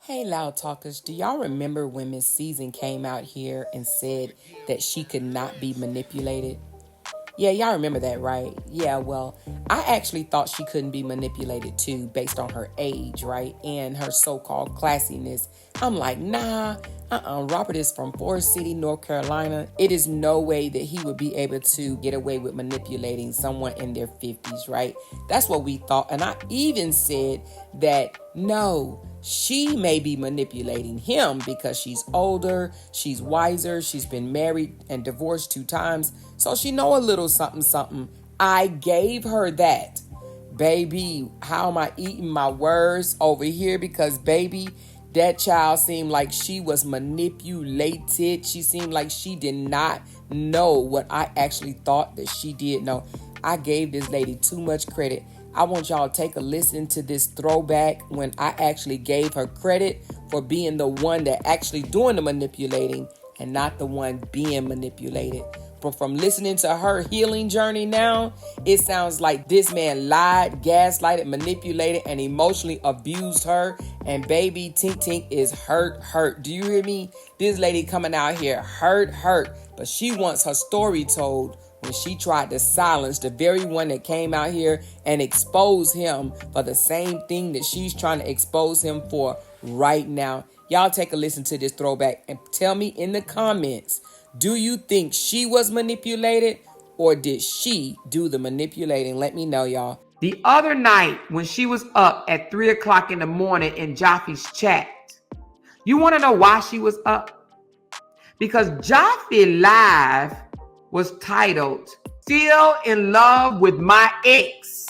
Hey, Loud Talkers, do y'all remember when Ms Seasoned came out here and said that she could not be manipulated? Yeah, y'all remember that, right? Yeah, well, I actually thought she couldn't be manipulated too based on her age, right? And her so-called classiness. I'm like, nah, Robert is from Forest City, North Carolina. It is no way that he would be able to get away with manipulating someone in their 50s, right? That's what we thought. And I even said that no, she may be manipulating him because she's older, she's wiser, she's been married and divorced 2 times, so she know a little something something. I gave her that. Baby, how am I eating my words over here? Because baby, that child seemed like she was manipulated. She seemed like she did not know what I actually thought that she did know. I gave this lady too much credit. I want y'all to take a listen to this throwback when I actually gave her credit for being the one that actually doing the manipulating and not the one being manipulated. But from listening to her healing journey now, it sounds like this man lied, gaslighted, manipulated, and emotionally abused her. And baby, Tink Tink is hurt. Do you hear me? This lady coming out here hurt. But she wants her story told when she tried to silence the very one that came out here and expose him for the same thing that she's trying to expose him for right now. Y'all take a listen to this throwback and tell me in the comments, do you think she was manipulated or did she do the manipulating? Let me know, y'all. The other night when she was up at 3 o'clock in the morning in Joffy's chat, you want to know why she was up? Because Joffy Live was titled, Still in Love with My Ex.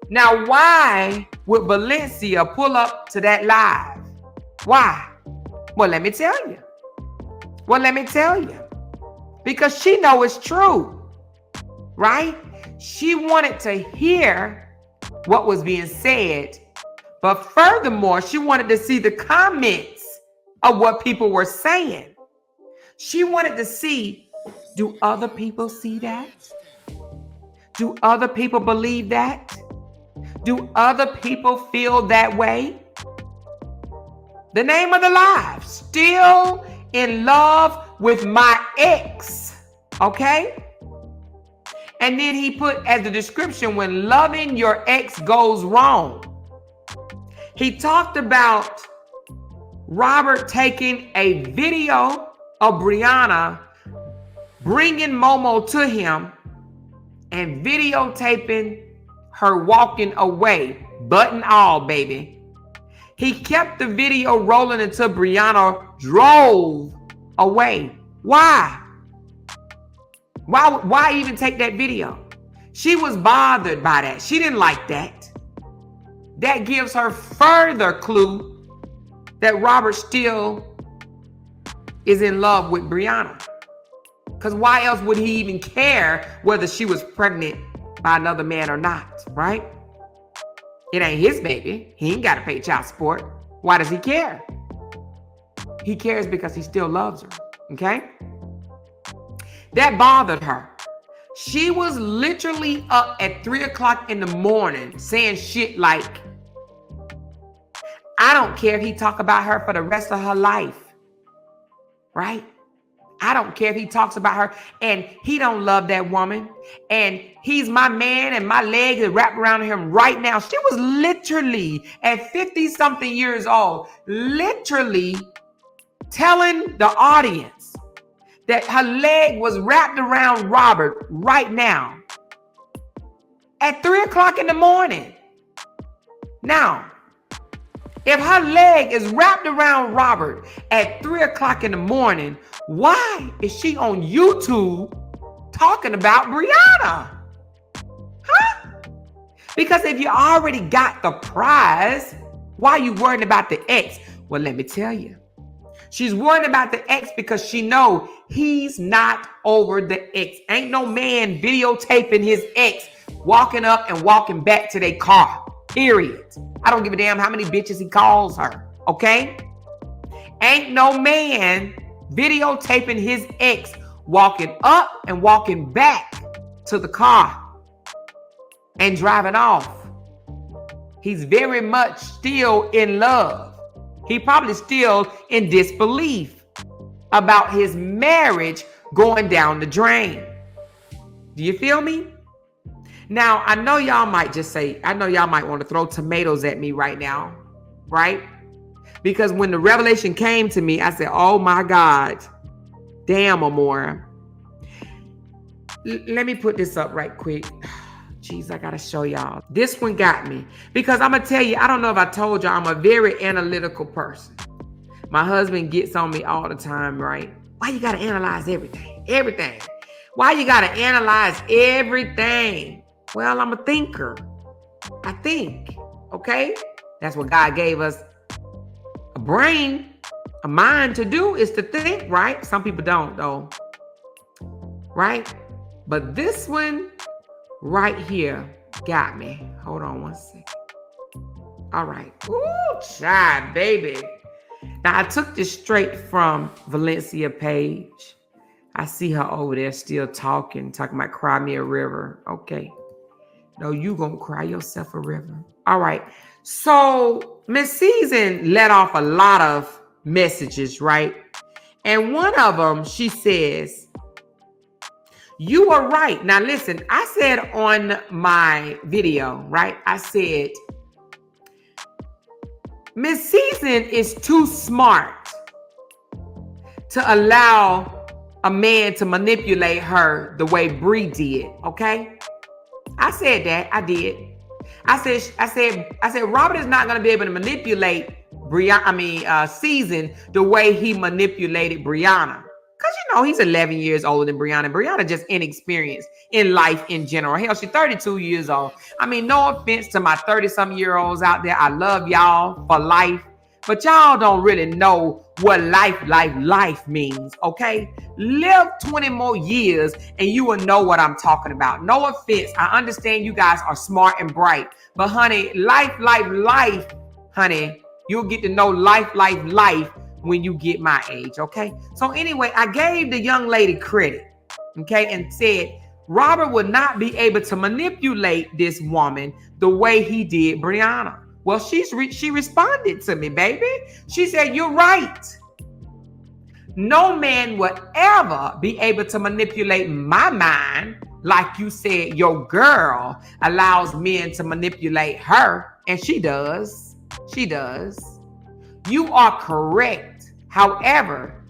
Now, why would Valencia pull up to that live? Why? Well, let me tell you. Because she know it's true, right? She wanted to hear what was being said, but furthermore, she wanted to see the comments of what people were saying. She wanted to see, do other people see that? Do other people believe that? Do other people feel that way? The name of the live, Still in Love with My Ex, okay? And then he put as the description, when loving your ex goes wrong. He talked about Robert taking a video of Briana bringing Momo to him and videotaping her walking away, button all, baby. He kept the video rolling until Briana drove away. Why? Why even take that video? She was bothered by that. She didn't like that. That gives her further clue that Robert still is in love with Briana. Because why else would he even care whether she was pregnant by another man or not, right? It ain't his baby. He ain't got to pay child support. Why does he care? He cares because he still loves her, okay? That bothered her. She was literally up at 3 o'clock in the morning saying shit like, I don't care if he talk about her for the rest of her life, right? I don't care if he talks about her and he don't love that woman and he's my man and my legs are wrapped around him right now. She was literally at 50 something years old, literally telling the audience that her leg was wrapped around Robert right now at 3 o'clock in the morning. Now, if her leg is wrapped around Robert at 3 o'clock in the morning, why is she on YouTube talking about Briana? Huh? Because if you already got the prize, why are you worrying about the ex? Well, let me tell you. She's worrying about the ex because she know he's not over the ex. Ain't no man videotaping his ex walking up and walking back to their car. Period. I don't give a damn how many bitches he calls her. Okay? Ain't no man videotaping his ex walking up and walking back to the car and driving off. He's very much still in love. He probably still in disbelief about his marriage going down the drain. Do you feel me? Now, I know y'all might want to throw tomatoes at me right now, right? Because when the revelation came to me, I said, oh my God, damn, Amora. Let me put this up right quick. Jeez, I got to show y'all. This one got me. Because I'm going to tell you, I don't know if I told y'all, I'm a very analytical person. My husband gets on me all the time, right? Why you got to analyze everything? Everything. Why you got to analyze everything? Well, I'm a thinker. I think, okay? That's what God gave us. A brain, a mind to do is to think, right? Some people don't, though. Right? But this one right here got me. Hold on one second. All right. Ooh, child, baby. Now, I took this straight from Valencia Page. I see her over there still talking about cry me a river. Okay. No, you gonna cry yourself a river. All right. So Ms. Seasoned let off a lot of messages, right? And one of them, she says, you are right. Now listen, I said on my video, right? I said, Ms. Seasoned is too smart to allow a man to manipulate her the way Bree did, okay? I said that. I did. I said Robert is not going to be able to manipulate Seasoned the way he manipulated Briana. Because, you know, he's 11 years older than Briana. Briana just inexperienced in life in general. Hell, she's 32 years old. I mean, no offense to my 30-some-year-olds out there. I love y'all for life. But y'all don't really know what life means, okay? Live 20 more years and you will know what I'm talking about. No offense. I understand you guys are smart and bright. But, honey, life, honey, you'll get to know life when you get my age, okay? So anyway, I gave the young lady credit, okay, and said Robert would not be able to manipulate this woman the way he did Briana. Well, she responded to me, baby. She said, you're right. No man would ever be able to manipulate my mind like you said your girl allows men to manipulate her, and she does. She does. You are correct. However,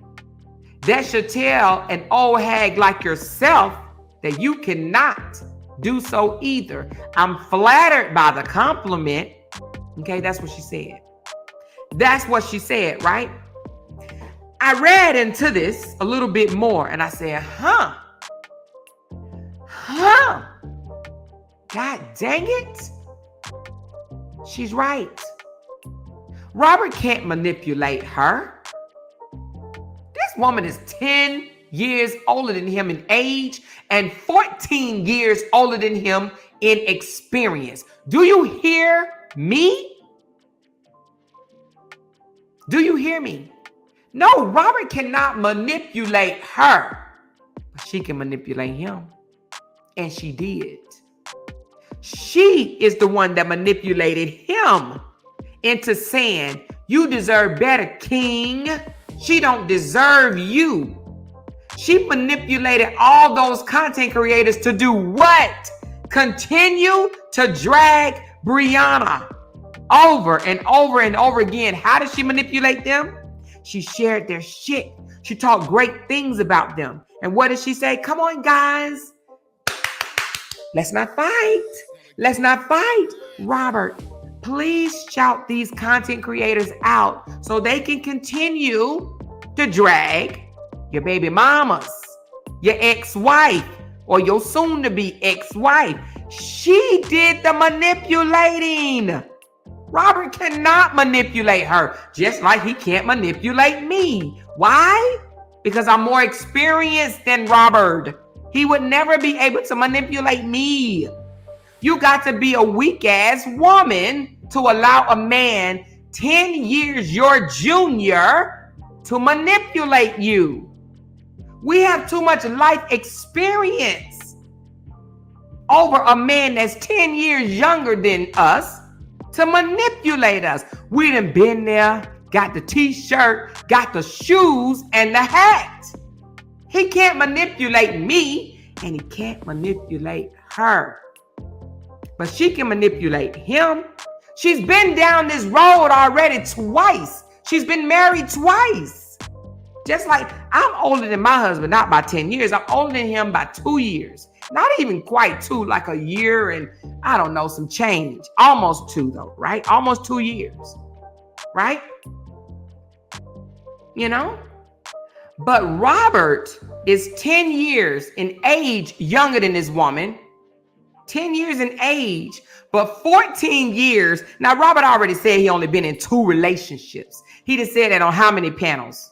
that should tell an old hag like yourself that you cannot do so either. I'm flattered by the compliment. Okay, that's what she said. That's what she said, right? I read into this a little bit more and I said, God dang it. She's right. Robert can't manipulate her. This woman is 10 years older than him in age and 14 years older than him in experience. Do you hear me? Do you hear me? No, Robert cannot manipulate her, but she can manipulate him. And she did. She is the one that manipulated him into saying, you deserve better, king. She don't deserve you. She manipulated all those content creators to do what? Continue to drag Briana over and over and over again. How did she manipulate them? She shared their shit. She talked great things about them. And what did she say? Come on, guys. Let's not fight. Let's not fight. Robert, please shout these content creators out so they can continue to drag your baby mamas, your ex-wife, or your soon-to-be ex-wife. She did the manipulating. Robert cannot manipulate her, just like he can't manipulate me. Why? Because I'm more experienced than Robert. He would never be able to manipulate me. You got to be a weak-ass woman to allow a man 10 years your junior to manipulate you. We have too much life experience over a man that's 10 years younger than us to manipulate us. We done been there, got the t-shirt, got the shoes, and the hat. He can't manipulate me, and he can't manipulate her. But she can manipulate him. She's been down this road already twice. She's been married twice. Just like I'm older than my husband, not by 10 years. I'm older than him by 2 years. Not even quite 2, like a year and I don't know, some change. Almost 2 though, right? Almost 2 years, right? You know? But Robert is 10 years in age younger than this woman. 10 years in age, but 14 years. Now, Robert already said he only been in 2 relationships. He just said that on how many panels?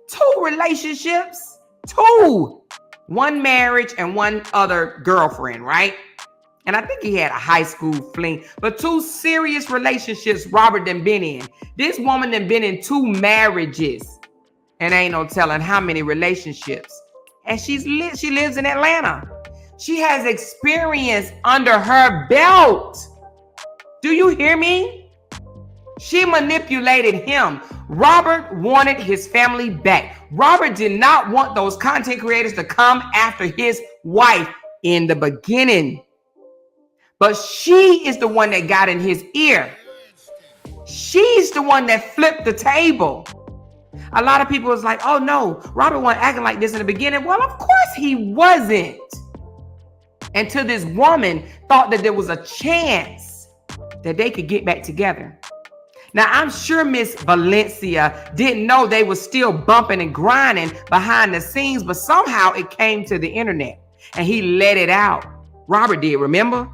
2 relationships? 2. 1 marriage and 1 other girlfriend, right? And I think he had a high school fling, but 2 serious relationships Robert done been in. This woman done been in 2 marriages and ain't no telling how many relationships. And she lives in Atlanta. She has experience under her belt. Do you hear me? She manipulated him. Robert wanted his family back. Robert did not want those content creators to come after his wife in the beginning. But she is the one that got in his ear. She's the one that flipped the table. A lot of people was like, oh no, Robert wasn't acting like this in the beginning. Well, of course he wasn't. Until this woman thought that there was a chance that they could get back together. Now, I'm sure Miss Valencia didn't know they were still bumping and grinding behind the scenes, but somehow it came to the internet and he let it out. Robert did, remember?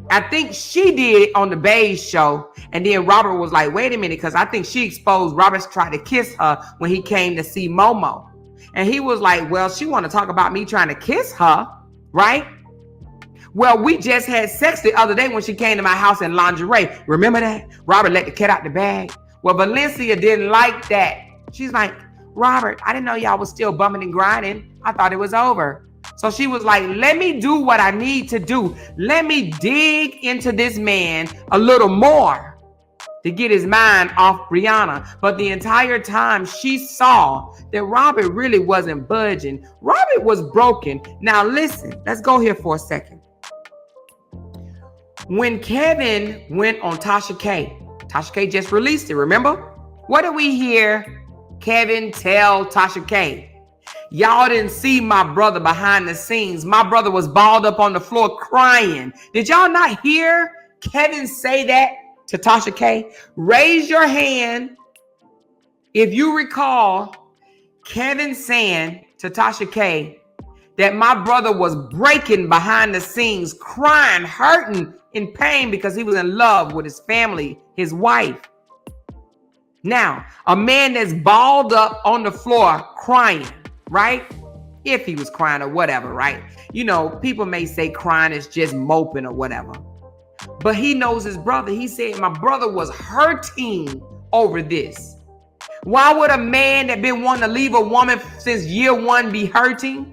I think she did it on the Beige show. And then Robert was like, wait a minute, because I think she exposed Robert's tried to kiss her when he came to see Momo. And he was like, well, she want to talk about me trying to kiss her, right? Well, we just had sex the other day when she came to my house in lingerie. Remember that? Robert let the cat out the bag. Well, Valencia didn't like that. She's like, Robert, I didn't know y'all was still bumming and grinding. I thought it was over. So she was like, let me do what I need to do. Let me dig into this man a little more to get his mind off Briana. But the entire time she saw that Robert really wasn't budging. Robert was broken. Now listen, let's go here for a second. When Kevin went on Tasha K just released it, remember? What did we hear Kevin tell Tasha K? Y'all didn't see my brother behind the scenes. My brother was balled up on the floor crying. Did y'all not hear Kevin say that to Tasha K? Raise your hand if you recall Kevin saying to Tasha K that my brother was breaking behind the scenes, crying, hurting, in pain because he was in love with his family, his wife. Now, a man that's balled up on the floor crying, right? If he was crying or whatever, right? You know, people may say crying is just moping or whatever. But he knows his brother. He said, my brother was hurting over this. Why would a man that been wanting to leave a woman since year 1 be hurting?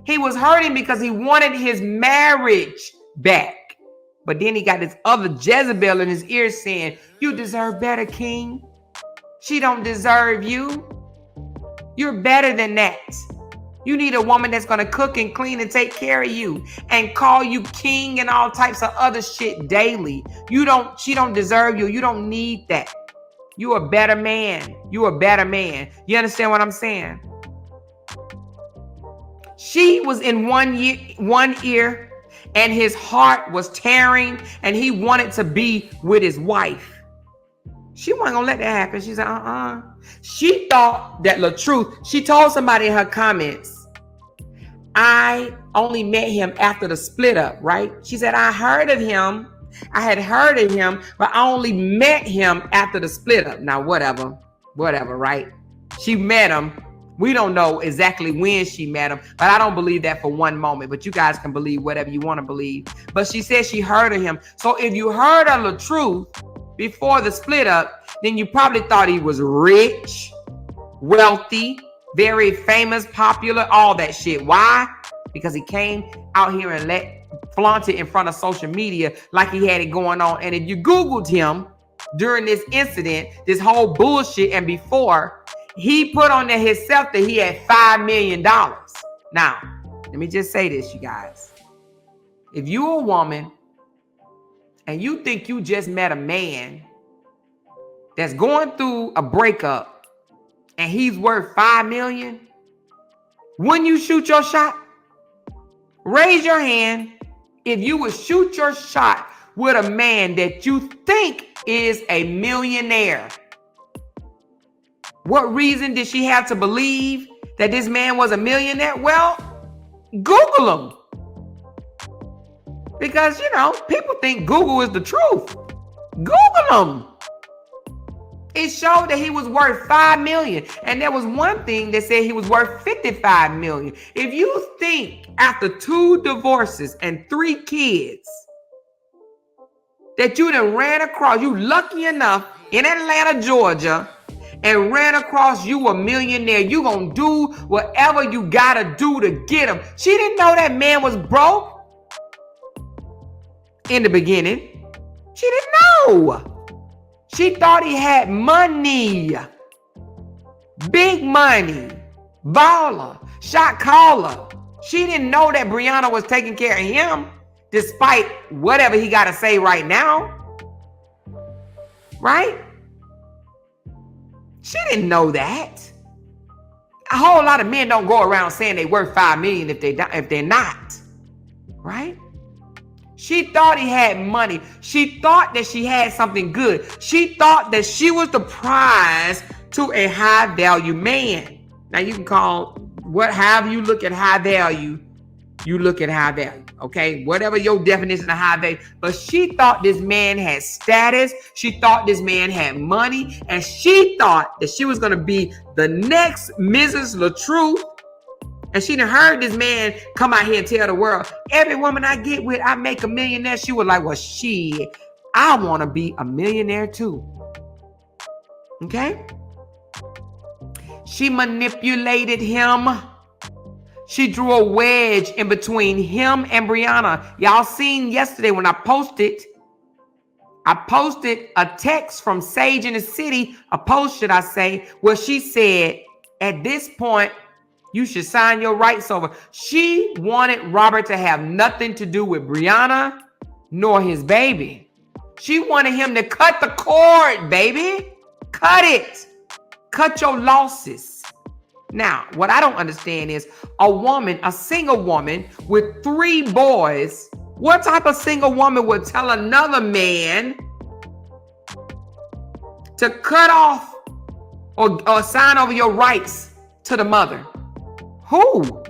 He was hurting because he wanted his marriage back. But then he got this other Jezebel in his ear saying, you deserve better, King. She don't deserve you. You're better than that. You need a woman that's going to cook and clean and take care of you and call you king and all types of other shit daily. She don't deserve you. You don't need that. You a better man. You a better man. You understand what I'm saying? She was in one ear and his heart was tearing and he wanted to be with his wife. She wasn't gonna let that happen. She said, She thought that Latruth, she told somebody in her comments, I only met him after the split up, right? She said, I had heard of him, but I only met him after the split up. Now, whatever, right? She met him. We don't know exactly when she met him, but I don't believe that for one moment. But you guys can believe whatever you want to believe. But she said she heard of him. So if you heard of Latruth before the split up, then you probably thought he was rich, wealthy, very famous, popular, all that shit. Why? Because he came out here and flaunt it in front of social media like he had it going on. And if you Googled him, during this incident, this whole bullshit, and before, he put on there himself that he had $5 million. Now, let me just say this, you guys. If you're a woman and you think you just met a man that's going through a breakup and he's worth $5 million, wouldn't you shoot your shot? Raise your hand if you would shoot your shot with a man that you think is a millionaire. What reason did she have to believe that this man was a millionaire? Well, Google him. Because, people think Google is the truth. Google him. It showed that he was worth $5 million. And there was one thing that said he was worth $55 million. If you think after 2 divorces and 3 kids that you done ran across, you lucky enough in Atlanta, Georgia, and ran across you a millionaire, you gonna do whatever you gotta do to get him. She didn't know that man was broke in the beginning. She didn't know. She thought he had money, big money, baller, shot caller. She didn't know that Briana was taking care of him, despite whatever he got to say right now. Right? She didn't know that. A whole lot of men don't go around saying they worth $5 million if they're not. Right? She thought he had money. She thought that she had something good. She thought that she was the prize to a high value man. Now you can call however you look at high value, you look at high value. Okay, whatever your definition of high value. But she thought this man had status. She thought this man had money. And she thought that she was going to be the next Mrs. Latruth. And she done heard this man come out here and tell the world, every woman I get with, I make a millionaire. She was like, well, shit, I want to be a millionaire too. Okay? She manipulated him. She drew a wedge in between him and Briana. Y'all seen yesterday when I posted a text from Sage in the City, a post, should I say, where she said, at this point, you should sign your rights over. She wanted Robert to have nothing to do with Briana nor his baby. She wanted him to cut the cord, baby. Cut it. Cut your losses. Now, what I don't understand is a single woman with 3 boys. What type of single woman would tell another man to cut off or sign over your rights to the mother? Who?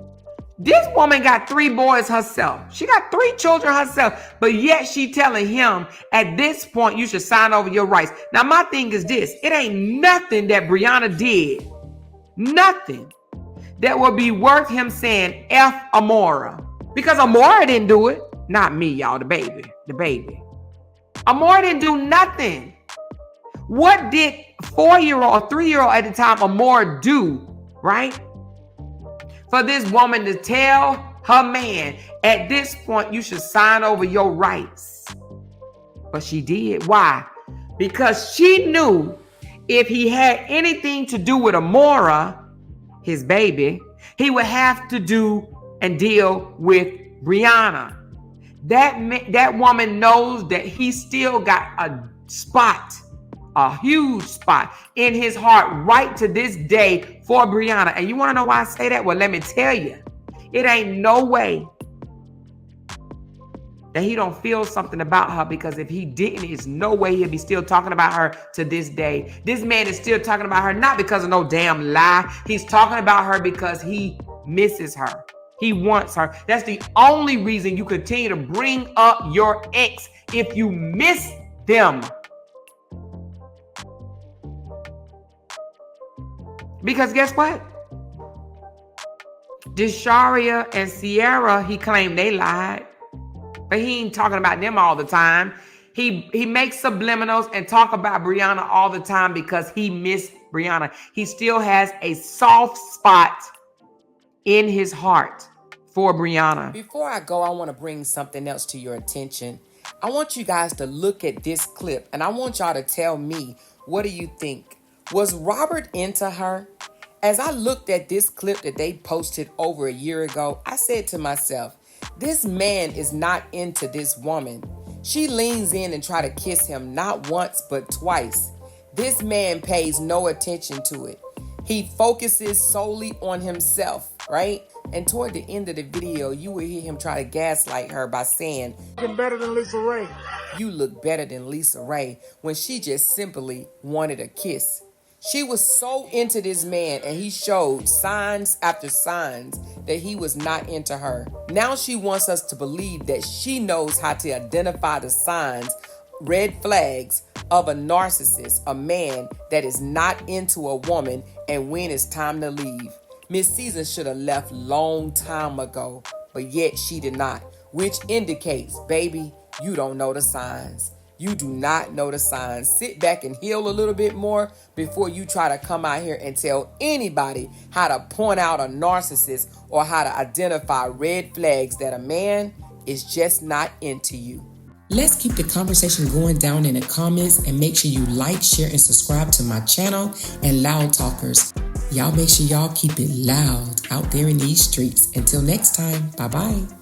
This woman got 3 boys herself. She got 3 children herself. But yet she telling him, at this point, you should sign over your rights. Now, my thing is this. It ain't nothing that Briana did. Nothing that would be worth him saying F Amora. Because Amora didn't do it. Not me, y'all. The baby. The baby. Amora didn't do nothing. What did 4-year-old or 3-year-old at the time Amora do, right? For this woman to tell her man, at this point, you should sign over your rights. But she did. Why? Because she knew if he had anything to do with Amora, his baby, he would have to do and deal with Briana. That woman knows that he still got a spot, a huge spot in his heart right to this day for Briana. And you want to know why I say that? Well, let me tell you. It ain't no way that he don't feel something about her, because if he didn't, it's no way he'll be still talking about her to this day. This man is still talking about her, not because of no damn lie. He's talking about her because he misses her. He wants her. That's the only reason you continue to bring up your ex, if you miss them. Because guess what? Desharia and Sierra, he claimed they lied. But he ain't talking about them all the time. He makes subliminals and talk about Briana all the time because he missed Briana. He still has a soft spot in his heart for Briana. Before I go, I want to bring something else to your attention. I want you guys to look at this clip and I want y'all to tell me, what do you think? Was Robert into her? As I looked at this clip that they posted over a year ago, I said to myself, this man is not into this woman. She leans in and try to kiss him not once but twice. This man pays no attention to it. He focuses solely on himself, right? And toward the end of the video, you will hear him try to gaslight her by saying, "You're better than Lisa Ray. You look better than Lisa Ray," when she just simply wanted a kiss. She was so into this man, and he showed signs after signs that he was not into her. Now she wants us to believe that she knows how to identify the signs, red flags of a narcissist, a man that is not into a woman, and when it's time to leave. Ms. Seasoned should have left long time ago, but yet she did not, which indicates, baby, you don't know the signs. You do not know the signs. Sit back and heal a little bit more before you try to come out here and tell anybody how to point out a narcissist or how to identify red flags that a man is just not into you. Let's keep the conversation going down in the comments, and make sure you like, share, and subscribe to my channel and Loud Talkers. Y'all make sure y'all keep it loud out there in these streets. Until next time, bye-bye.